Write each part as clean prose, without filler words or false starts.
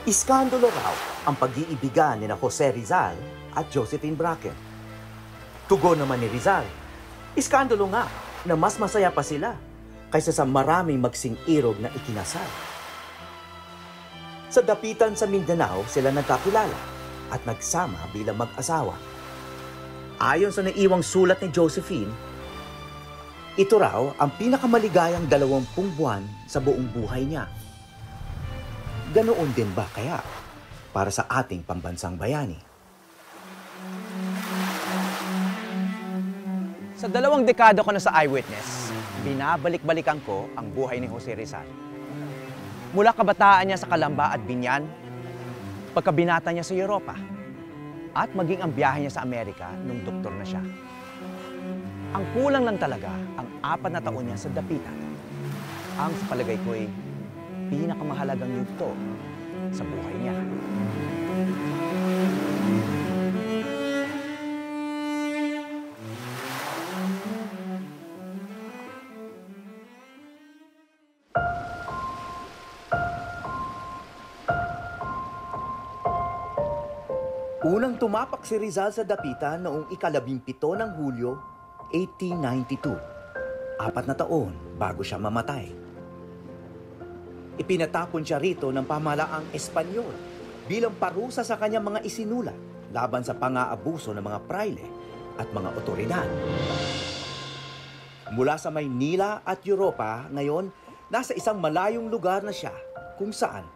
Iskandalo raw ang pag-iibigan ni Jose Rizal at Josephine Bracken. Tugon naman ni Rizal, iskandalo nga na mas masaya pa sila kaysa sa maraming magsing-irog na ikinasal. Sa dapitan sa Mindanao sila nagkakilala at nagsama bilang mag-asawa. Ayon sa naiwang sulat ni Josephine, ito raw ang pinakamaligayang 20 buwan sa buong buhay niya. Ganoon din ba kaya para sa ating pambansang bayani? Sa 2 dekada ko na sa Eyewitness, binabalik-balikan ko ang buhay ni Jose Rizal. Mula kabataan niya sa Calamba at Binyan, pagkabinata niya sa Europa, at maging ang biyahe niya sa Amerika nung doktor na siya. Ang kulang lang talaga ang 4 na taon niya sa dapitan. Ang sa palagay ko'y pinakamahalagang yugto sa buhay niya. Unang tumapak si Rizal sa dapitan noong ika-17 ng Hulyo, 1892. 4 na taon bago siya mamatay. Ipinatapon siya rito ng pamahalaang Espanyol bilang parusa sa kanyang mga isinulat laban sa pang-aabuso ng mga praile at mga otoridad. Mula sa Maynila at Europa, ngayon, nasa isang malayong lugar na siya kung saan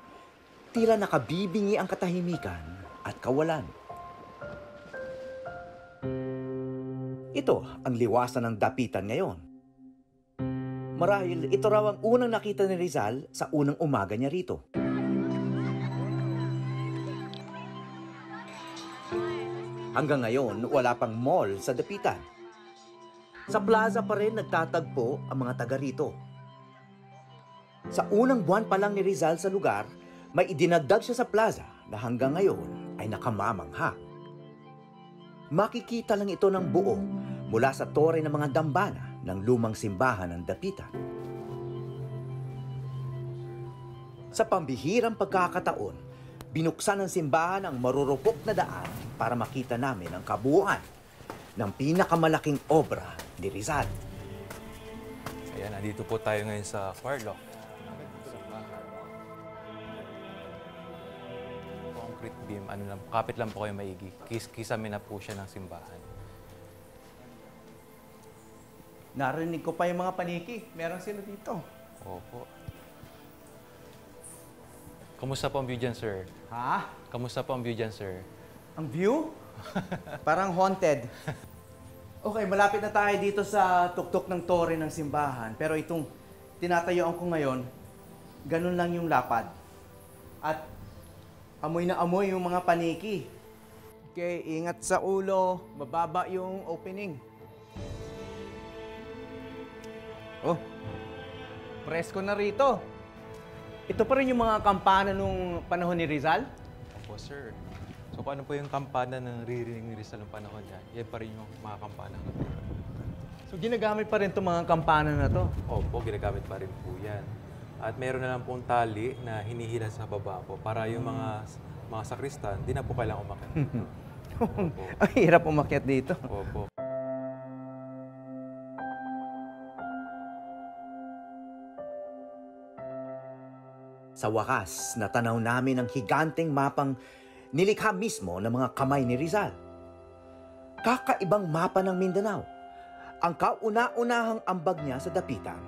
tila nakabibingi ang katahimikan at kawalan. Ito ang liwasan ng dapitan ngayon. Marahil ito raw ang unang nakita ni Rizal sa unang umaga niya rito. Hanggang ngayon, wala pang mall sa dapitan. Sa plaza pa rin nagtatagpo ang mga taga rito. Sa unang buwan pa lang ni Rizal sa lugar, may idinagdag siya sa plaza na hanggang ngayon ay nakamamangha. Makikita lang ito ng buo mula sa tore ng mga dambana ng lumang simbahan ng dapitan. Sa pambihirang pagkakataon, binuksan ng simbahan ang marurupok na daan para makita namin ang kabuuan ng pinakamalaking obra ni Rizal. Ayan, nandito po tayo ngayon sa Farlock. Concrete beam, kapit lang po kayo maigi. Kisame na po siya ng simbahan. Narinig ko pa yung mga paniki. Meron sila dito. Opo. Kamusta po ang view dyan, sir? Ha? Kamusta po ang view dyan, sir? Ang view? Parang haunted. Okay, malapit na tayo dito sa tuktok ng tore ng simbahan. Pero itong tinatayuan ko ngayon, ganun lang yung lapad. At amoy na amoy yung mga paniki. Okay, ingat sa ulo. Mababa yung opening. Oh, presko na rito. Ito pa rin yung mga kampana nung panahon ni Rizal? Opo, sir. So, paano po yung kampana na naririnig ni Rizal ng panahon niya? Yan pa rin yung mga kampana. So, ginagamit pa rin itong mga kampana na to? Opo, ginagamit pa rin po yan. At meron na lang pong tali na hinihila sa baba po para yung mga sakristan, di na po kailangang umakyat. Ang hirap umakyat dito. Opo. Sa wakas, natanaw namin ang higanteng mapang nilikha mismo ng mga kamay ni Rizal. Kakaibang mapa ng Mindanao, ang kauna-unahang ambag niya sa dapitan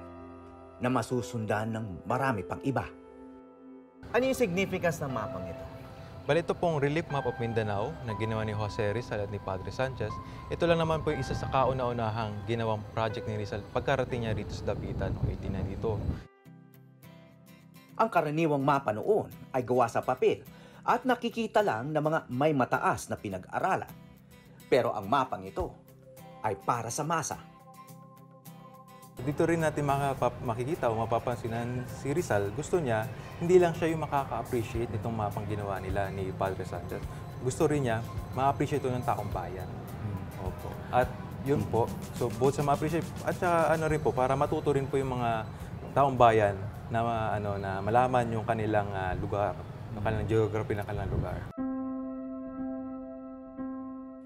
na masusundan ng marami pang iba. Ano yung significance ng mapang ito? Bali, ito pong Relief Map of Mindanao na ginawa ni Jose Rizal at ni Padre Sanchez. Ito lang naman po yung isa sa kauna-unahang ginawang project ni Rizal pagkarating niya rito sa dapitan o 1892. Ang karaniwang mapa noon ay gawa sa papel at nakikita lang ng mga may mataas na pinag-aralan. Pero ang mapang ito ay para sa masa. Dito rin natin makikita o mapapansinan si Rizal, gusto niya, hindi lang siya yung makaka-appreciate nitong mapang ginawa nila ni Padre Sanchez. Gusto rin niya, ma-appreciate ito ng taong bayan. Opo. At yun po, so both sa ma-appreciate at saka ano rin po, para matuto rin po yung mga taong bayan na, na malaman yung kanilang lugar ng kanilang geography ng kanilang lugar.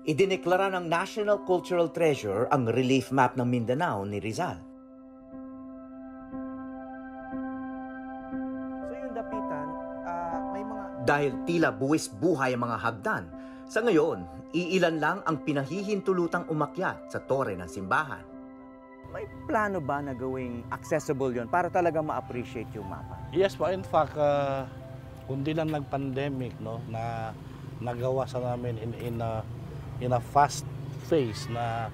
Idineklara ng National Cultural Treasure ang relief map ng Mindanao ni Rizal. So yung dapitan, may mga... Dahil tila buwis buhay ang mga hagdan, sa ngayon, iilan lang ang pinahihintulutang umakyat sa tore ng simbahan. May plano ba na gawing accessible yon para talaga ma-appreciate yung mapa? Yes po, in fact, kundi lang nag-pandemic, no, na nagawa sa namin in a fast phase na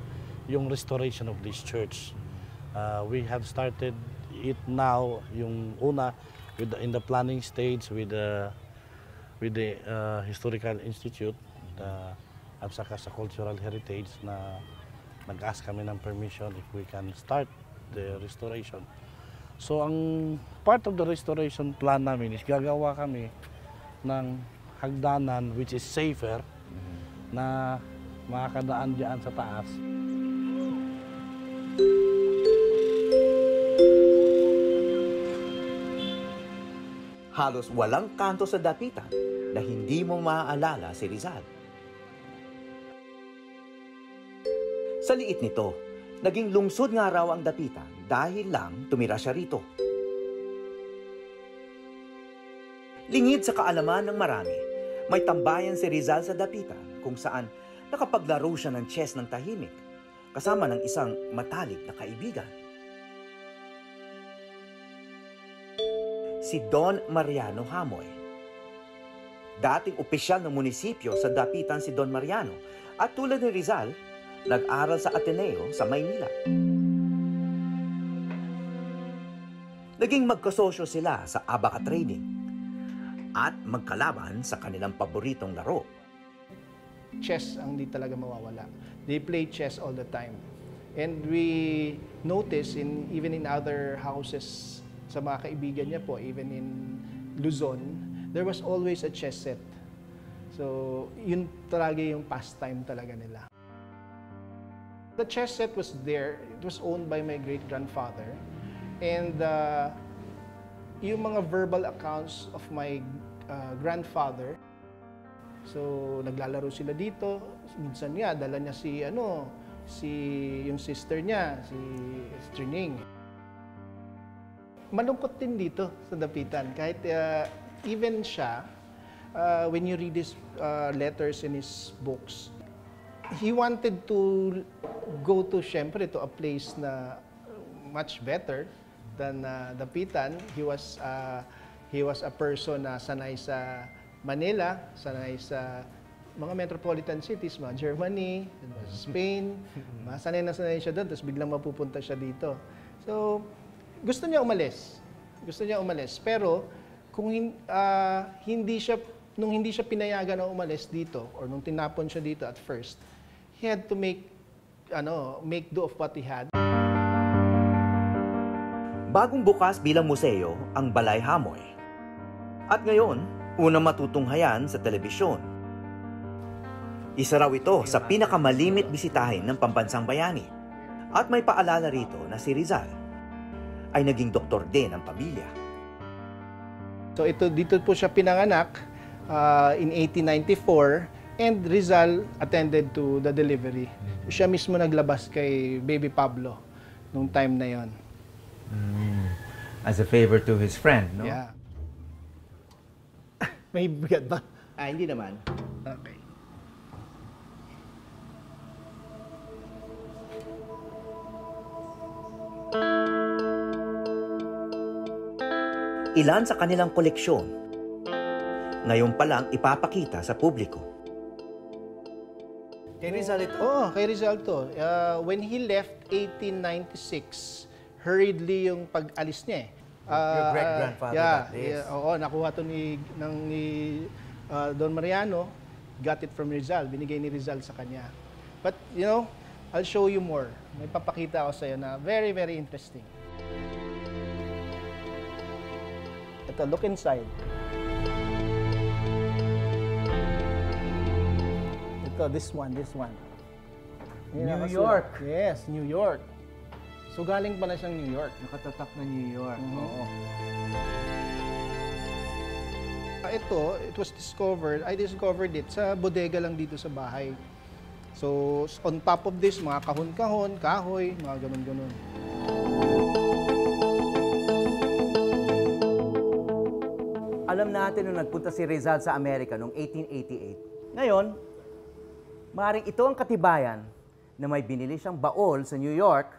yung restoration of this church. We have started it now, yung una, in the planning stage with the Historical Institute at saka sa Cultural Heritage na nag-ask kami ng permission if we can start the restoration. So ang part of the restoration plan namin is gagawa kami ng hagdanan which is safer na makakadaan diyan sa taas. Halos walang kanto sa dapitan na hindi mo maaalala si Rizal. Sa liit nito, naging lungsod nga raw ang dapitan dahil lang tumira siya rito. Lingid sa kaalaman ng marami, may tambayan si Rizal sa dapitan kung saan nakapaglaro siya ng chess ng tahimik kasama ng isang matalik na kaibigan. Si Don Mariano Hamoy. Dating opisyal ng munisipyo sa dapitan si Don Mariano at tulad ni Rizal, nag-aral sa Ateneo sa Maynila. Naging magkasosyo sila sa Abaca Trading at magkalaban sa kanilang paboritong laro. Chess ang di talaga mawawala. They play chess all the time. And we notice even in other houses sa mga kaibigan niya po, even in Luzon, there was always a chess set. So, yun talaga yung pastime talaga nila. The chess set was there. It was owned by my great-grandfather. And yung mga verbal accounts of my grandfather, so naglalaro sila dito. Minsan nga, dala niya yung sister niya, si Strining. Malungkot din dito sa dapitan. Kahit even siya, when you read his letters in his books, he wanted to go to, syempre, to a place na much better than dapitan. He was a person na sanay sa Manila, sanay sa mga metropolitan cities, mga Germany, Spain. Sanay na sanay siya doon, tapos biglang mapupunta siya dito. So, gusto niya umalis. Pero kung nung hindi siya pinayagan na umalis dito, or nung tinapon siya dito at first, he had to make do of what he had. Bagong bukas bilang museo ang Balay Hamoy. At ngayon, unang matutunghayan sa telebisyon. Isa raw ito sa pinakamalimit bisitahin ng pambansang bayani. At may paalala rito na si Rizal ay naging doktor din ng pamilya. So dito po siya pinanganak in 1894. And Rizal attended to the delivery. Siya mismo naglabas kay Baby Pablo nung time na yon. As a favor to his friend, no? Yeah. May bigat ba? Hindi naman. Okay. Ilan sa kanilang koleksyon, ngayon pa lang ipapakita sa publiko. Kay Rizal ito? Oo, kay Rizal to. When he left 1896, hurriedly yung pag-alis niya eh. Your great-grandfather got this. Oo, nakuha to ni Don Mariano, got it from Rizal, binigay ni Rizal sa kanya. But, I'll show you more. May papakita ako sa'yo na very, very interesting. Ito, look inside. Ito, this one. New York. Yes, New York. So galing pala siyang New York. Nakatatak na New York. Oo. It was I discovered it sa bodega lang dito sa bahay. So, on top of this, mga kahon-kahon, kahoy, mga ganun-ganun. Alam natin nung nagpunta si Rizal sa Amerika noong 1888. Ngayon, maaaring ito ang katibayan na may binili siyang baol sa New York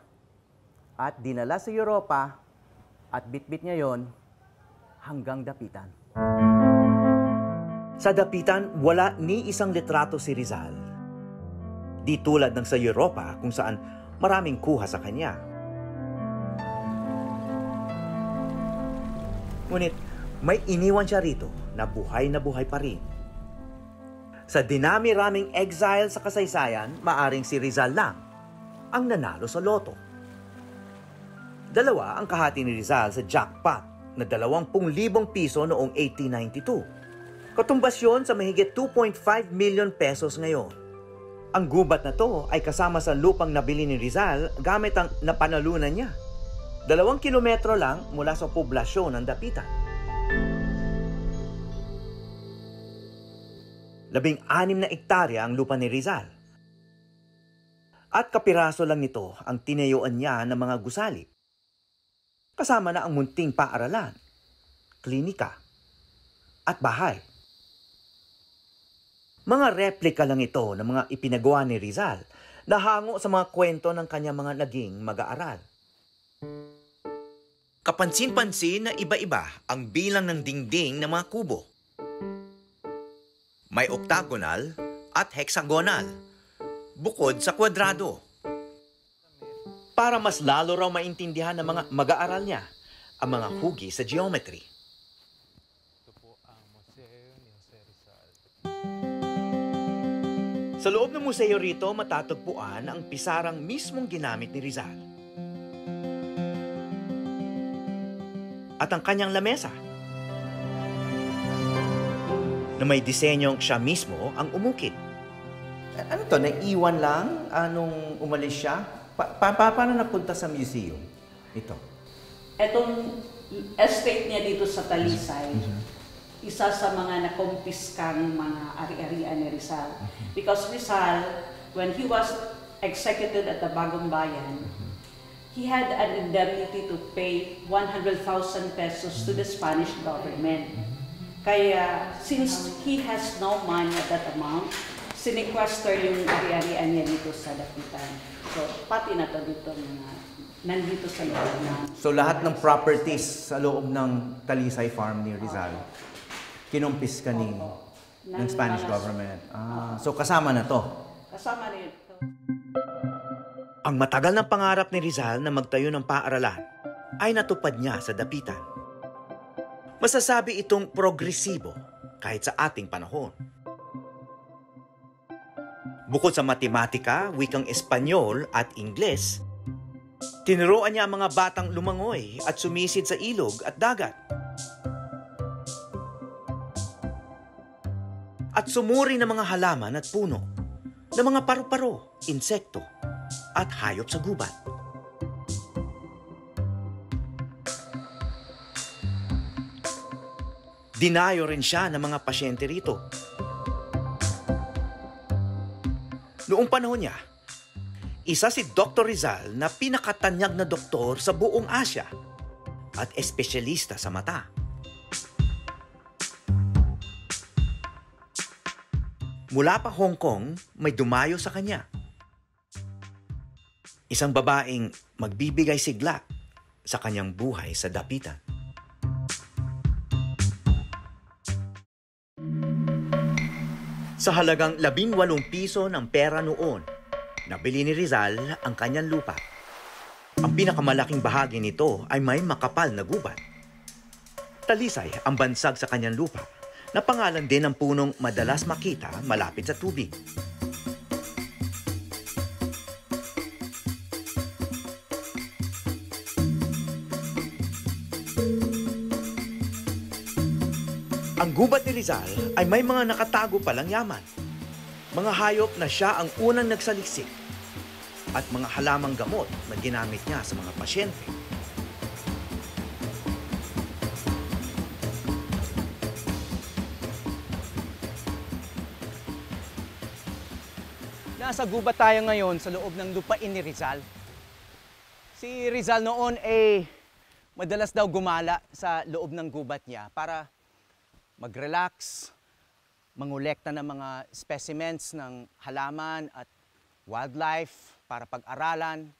at dinala sa Europa at bitbit niya yon hanggang Dapitan. Sa Dapitan, wala ni isang litrato si Rizal. Di tulad ng sa Europa kung saan maraming kuha sa kanya. Ngunit may iniwan siya rito na buhay pa rin. Sa dinami-raming exile sa kasaysayan, maaring si Rizal lang ang nanalo sa loto. Dalawa ang kahati ni Rizal sa jackpot na 20,000 piso noong 1892. Katumbas yun sa mahigit 2.5 million pesos ngayon. Ang gubat na to ay kasama sa lupang nabili ni Rizal gamit ang napanalunan niya. 2 kilometro lang mula sa poblasyon ng Dapitan. 16 na ektarya ang lupa ni Rizal. At kapiraso lang nito ang tinayuan niya ng mga gusali. Kasama na ang munting paaralan, klinika, at bahay. Mga replika lang ito ng mga ipinagawa ni Rizal na hango sa mga kwento ng kanyang mga naging mag-aaral. Kapansin-pansin na iba-iba ang bilang ng dingding ng mga kubo. May octagonal at hexagonal, bukod sa kwadrado. Para mas lalo raw maintindihan ng mga mag-aaral niya ang mga hugi sa geometry. Ito po ang museo ni Jose Rizal. Sa loob ng museo rito, matatagpuan ang pisarang mismong ginamit ni Rizal. At ang kanyang lamesa, na may disenyong siya mismo ang umukit. Ano to? Naiwan lang anong umalis siya? Paano napunta sa museum? Ito. Etong estate niya dito sa Talisay, isa sa mga nakumpiskang mga ari-arian ni Rizal. Because Rizal, when he was executed at the Bagong Bayan, he had an indemnity to pay 100,000 pesos to the Spanish government. Kaya, since he has no money at that amount, sinequester yung ari-arian niya dito sa Dapitan. So, pati na to dito nandito sa loob na. So lahat ng properties sa loob ng Talisay farm ni Rizal, kinumpis ka ng Spanish government. So kasama na to. Kasama rin ito. Ang matagal na pangarap ni Rizal na magtayo ng paaralan ay natupad niya sa Dapitan. Masasabi itong progresibo kahit sa ating panahon. Bukod sa matematika, wikang Espanyol at Ingles, tinuruan niya ang mga batang lumangoy at sumisid sa ilog at dagat. At sumuri ng mga halaman at puno, ng mga paru-paro, insekto, at hayop sa gubat. Dinayo rin siya ng mga pasyente rito. Noong panahon niya, isa si Dr. Rizal na pinakatanyag na doktor sa buong Asya at espesyalista sa mata. Mula pa Hong Kong, may dumayo sa kanya. Isang babaeng magbibigay sigla sa kanyang buhay sa Dapitan. Sa halagang 18 piso ng pera noon, nabili ni Rizal ang kanyang lupa. Ang pinakamalaking bahagi nito ay may makapal na gubat. Talisay ang bansag sa kanyang lupa, na pangalan din ng punong madalas makita malapit sa tubig. Ang gubat ni Rizal ay may mga nakatago palang yaman. Mga hayop na siya ang unang nagsaliksik at mga halamang gamot na ginamit niya sa mga pasyente. Nasa gubat tayo ngayon sa loob ng lupain ni Rizal. Si Rizal noon madalas daw gumala sa loob ng gubat niya para mag-relax, mangolekta ng mga specimens ng halaman at wildlife para pag-aralan.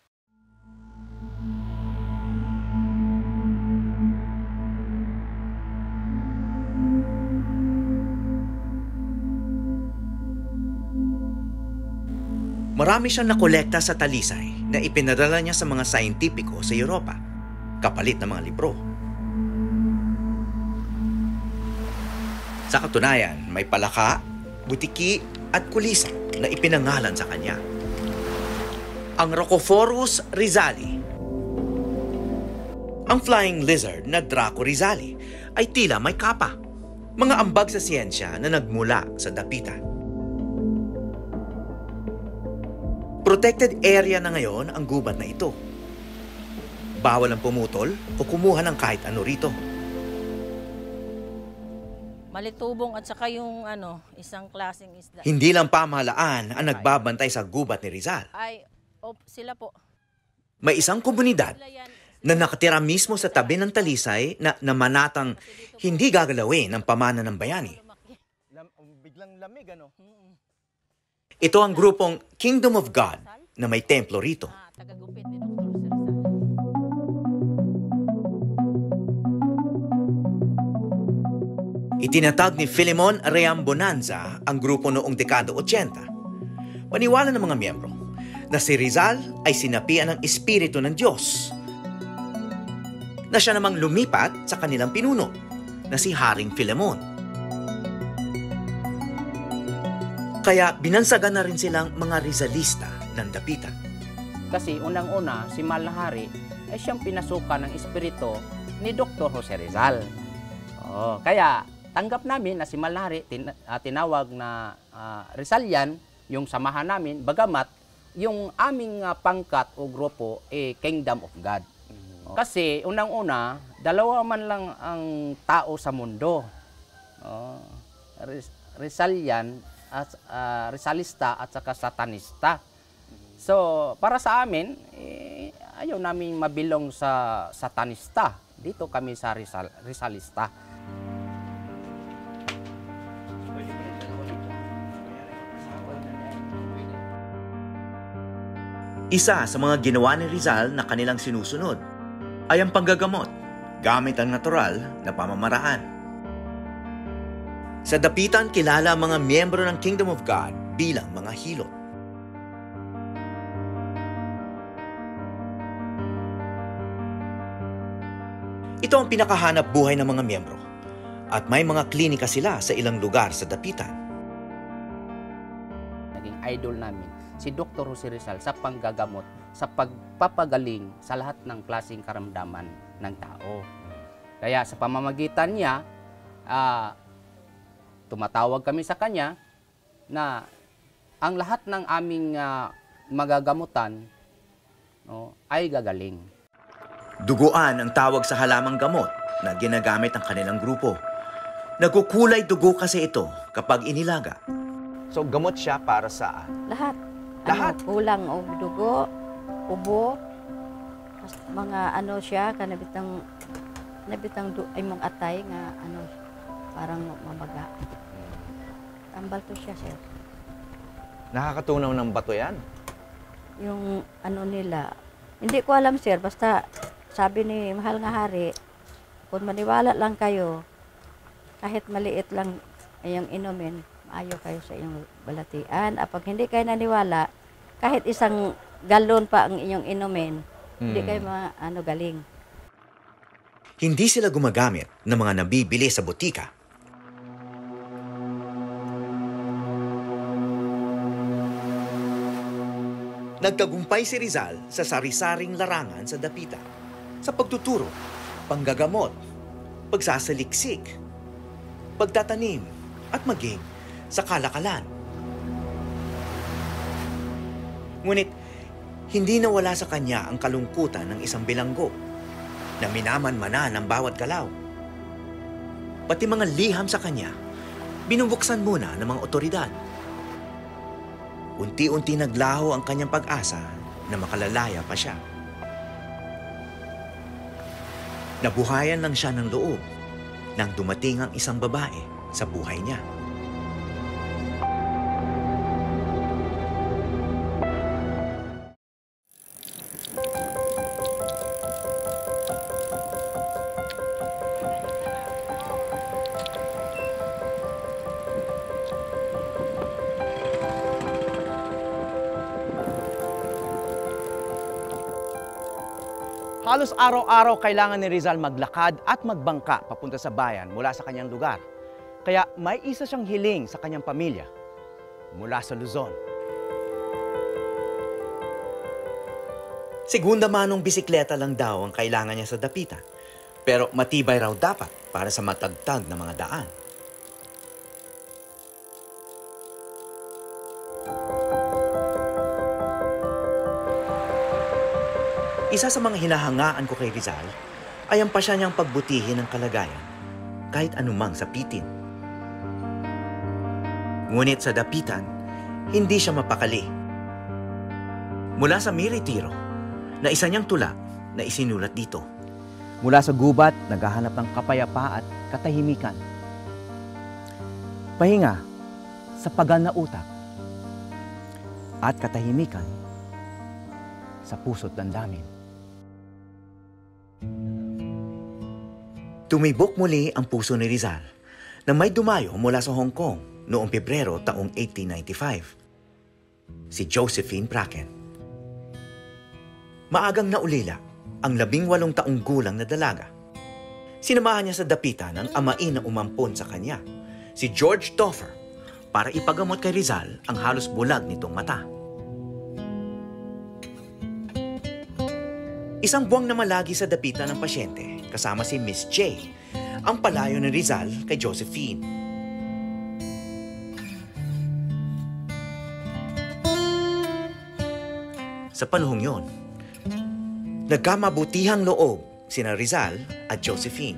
Marami siyang nakolekta sa Talisay na ipinadala niya sa mga scientifico sa Europa, kapalit ng mga libro. Sa katunayan, may palaka, butiki at kulisa na ipinangalan sa kanya. Ang Rhocophorus rizali. Ang flying lizard na Draco rizali ay tila may kapa, mga ambag sa siyensya na nagmula sa dapitan. Protected area na ngayon ang gubat na ito. Bawal ang pumutol o kumuha ng kahit ano rito. Malitubong at saka yung isang klaseng isda. Hindi lang pamahalaan ang nagbabantay sa gubat ni Rizal. Sila po. May isang komunidad na nakatira mismo sa tabi ng Talisay na namanatang hindi gagalawin ng pamana ng bayani. Biglang lamig, ano? Ito ang grupong Kingdom of God na may templo rito. Tagagupit ni Dr. Rizal. Itinatag ni Filemon Reambonanza ang grupo noong dekada 80. Paniwala ng mga miyembro na si Rizal ay sinapian ng Espiritu ng Diyos, na siya namang lumipat sa kanilang pinuno na si Haring Filemon. Kaya binansagan na rin silang mga Rizalista ng dapitan. Kasi unang-una, si Mahal na Hari ay siyang pinasukan ng espiritu ni Dr. Jose Rizal. Kaya tanggap namin na si Mahal na Hari, tinawag na Rizalian, yung samahan namin, bagamat yung aming pangkat o grupo Kingdom of God. Kasi unang-una, dalawa man lang ang tao sa mundo. Rizalian, Rizalista at saka Satanista. So, para sa amin, ayaw namin mabilong sa Satanista. Dito kami sa Rizalista. Isa sa mga ginawa ni Rizal na kanilang sinusunod ay ang panggagamot gamit ang natural na pamamaraan. Sa dapitan, kilala ang mga miyembro ng Kingdom of God bilang mga hilot. Ito ang pinakahanap buhay ng mga miyembro at may mga klinika sila sa ilang lugar sa dapitan. Naging idol namin si Dr. Jose Rizal sa panggagamot, sa pagpapagaling sa lahat ng klaseng karamdaman ng tao. Kaya sa pamamagitan niya, tumatawag kami sa kanya na ang lahat ng aming magagamutan ay gagaling. Duguan ang tawag sa halamang gamot na ginagamit ng kanilang grupo. Nagkukulay dugo kasi ito kapag inilaga. So, gamot siya para sa Lahat. Lahat? Kulang o dugo, ubo, mga siya, nabitang ay mong atay nga parang mabaga. Tambal to siya, sir. nakakatunaw ng bato yan. Yung nila, hindi ko alam, sir, basta sabi ni Mahal nga Hari, kung maniwala lang kayo, kahit maliit lang yung inumin, maayo kayo sa inyong balatian. Pag hindi kayo naniwala, kahit isang galon pa ang inyong inumin, hindi kayo galing. Hindi sila gumagamit ng mga nabibili sa botika. Nagtagumpay si Rizal sa sari-saring larangan sa dapitan, sa pagtuturo, panggagamot, pagsasaliksik, pagtatanim, at maging sa kalakalan. Ngunit, hindi nawala sa kanya ang kalungkutan ng isang bilanggo na minamanmanan ng bawat galaw. Pati mga liham sa kanya, binubuksan muna ng mga otoridad. unti-unti naglaho ang kanyang pag-asa na makalalaya pa siya. Nabuhayan lang siya ng loob nang dumating ang isang babae sa buhay niya. Halos araw-araw kailangan ni Rizal maglakad at magbangka papunta sa bayan mula sa kanyang lugar. Kaya may isa siyang hiling sa kanyang pamilya mula sa Luzon. Segunda manong bisikleta lang daw ang kailangan niya sa dapitan. Pero matibay raw dapat para sa matagtag na mga daan. Isa sa mga hinahangaan ko kay Rizal ay ang pasya niyang pagbutihin ng kalagayan kahit anumang sapitin. Ngunit sa dapitan, hindi siya mapakali. Mula sa may retiro, na isa niyang tula na isinulat dito. Mula sa gubat, naghahanap ng kapayapa at katahimikan. Pahinga sa pagal na utak at katahimikan sa puso't damdamin. Tumibok muli ang puso ni Rizal na may dumayo mula sa Hong Kong noong Pebrero taong 1895. Si Josephine Bracken. Maagang naulila ang 18 taong gulang na dalaga. Sinamahan niya sa dapitan ang amain na umampon sa kanya, si George Toffer, para ipagamot kay Rizal ang halos bulag nitong mata. Isang buwang na malagi sa dapitan ng pasyente kasama si Miss J, ang palayo ni Rizal kay Josephine. Sa panahong yon, nagkamabutihang loob sina Rizal at Josephine.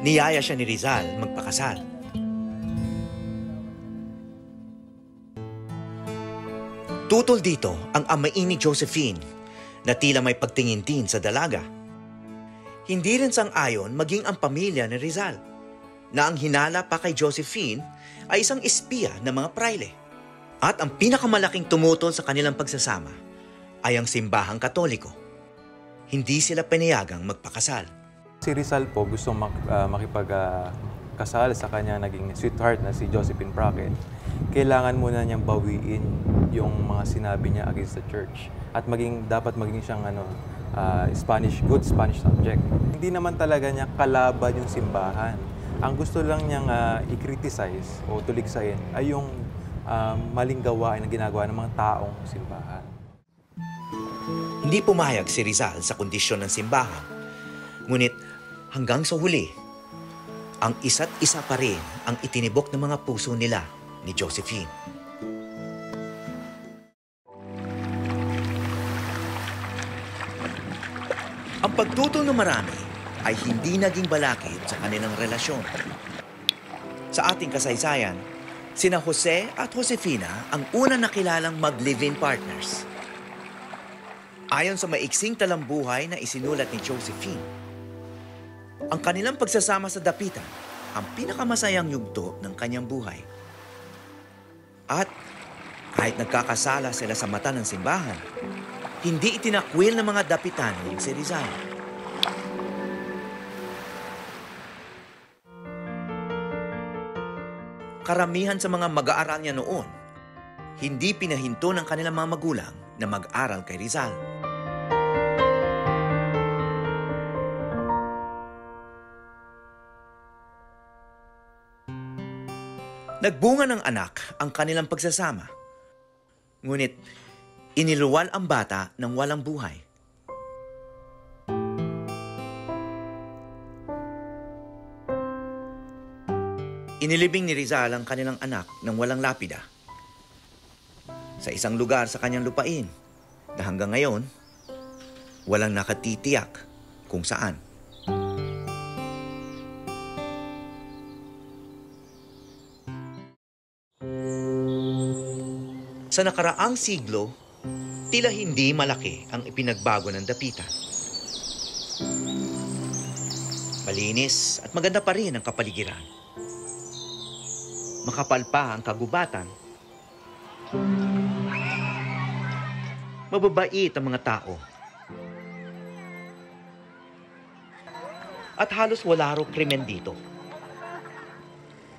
Niyaya siya ni Rizal magpakasal. Tutol dito ang amain ni Josephine na tila may pagtingin din sa dalaga. Hindi rin sang-ayon maging ang pamilya ni Rizal, na ang hinala pa kay Josephine ay isang espiya ng mga praile. At ang pinakamalaking tumutol sa kanilang pagsasama ay ang simbahang Katoliko. Hindi sila pinayagang magpakasal. Si Rizal po gusto makipagkasal sa kanya naging sweetheart na si Josephine Bracken. Kailangan muna niyang bawiin yung mga sinabi niya against the church at dapat maging siyang good Spanish subject. Hindi naman talaga niya kalaban yung simbahan. Ang gusto lang niyang i-criticize o tuligsain ay yung maling gawain na ginagawa ng mga taong simbahan. Hindi pumayag si Rizal sa kondisyon ng simbahan. Ngunit hanggang sa huli, ang isa't isa pa rin ang itinibok ng mga puso nila ni Josephine. Ang pagtutol ng marami ay hindi naging balakid sa kanilang relasyon. Sa ating kasaysayan, sina Jose at Josefina ang unang nakilalang mag-live-in partners. Ayon sa maiksing talambuhay na isinulat ni Josephine, ang kanilang pagsasama sa dapitan ang pinakamasayang yugto ng kanyang buhay. At kahit nagkakasala sila sa mata ng simbahan, hindi itinakwil ng mga dapitanin si Rizal. Karamihan sa mga mag-aaral niya noon, hindi pinahinto ng kanilang mga magulang na mag-aral kay Rizal. Nagbunga ng anak ang kanilang pagsasama. Ngunit iniluwal ang bata ng walang buhay. Inilibing ni Rizal ang kanilang anak ng walang lapida sa isang lugar sa kanyang lupain na hanggang ngayon walang nakatitiyak kung saan. Sa nakaraang siglo, tila hindi malaki ang ipinagbago ng Dapitan. Malinis at maganda pa rin ang kapaligiran. Makapal pa ang kagubatan. Mababait ang mga tao. At halos wala raw krimen dito.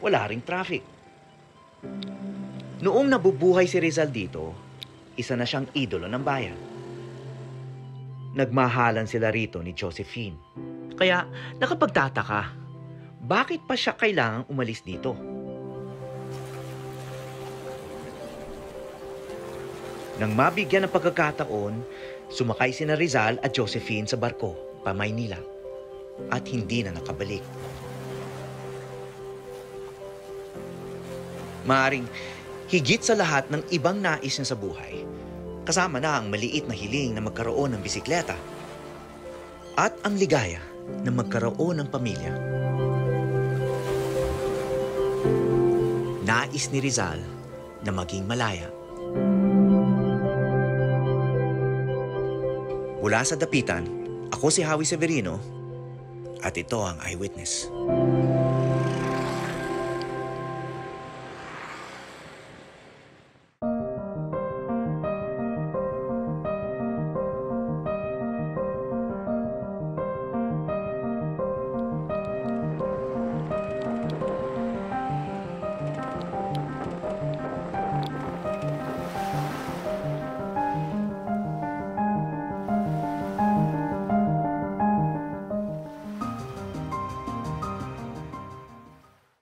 Wala ring traffic. Noong nabubuhay si Rizal dito, isa na siyang idolo ng bayan. Nagmahalan sila rito ni Josephine. Kaya nakapagtataka, bakit pa siya kailangang umalis dito? Nang mabigyan ng pagkakataon, sumakay sina Rizal at Josephine sa barko pa Maynila at hindi na nakabalik. Maaring higit sa lahat ng ibang nais niya sa buhay, kasama na ang maliit na hiling na magkaroon ng bisikleta at ang ligaya na magkaroon ng pamilya. Nais ni Rizal na maging malaya. Mula sa Dapitan, ako si Howie Severino at ito ang Eyewitness.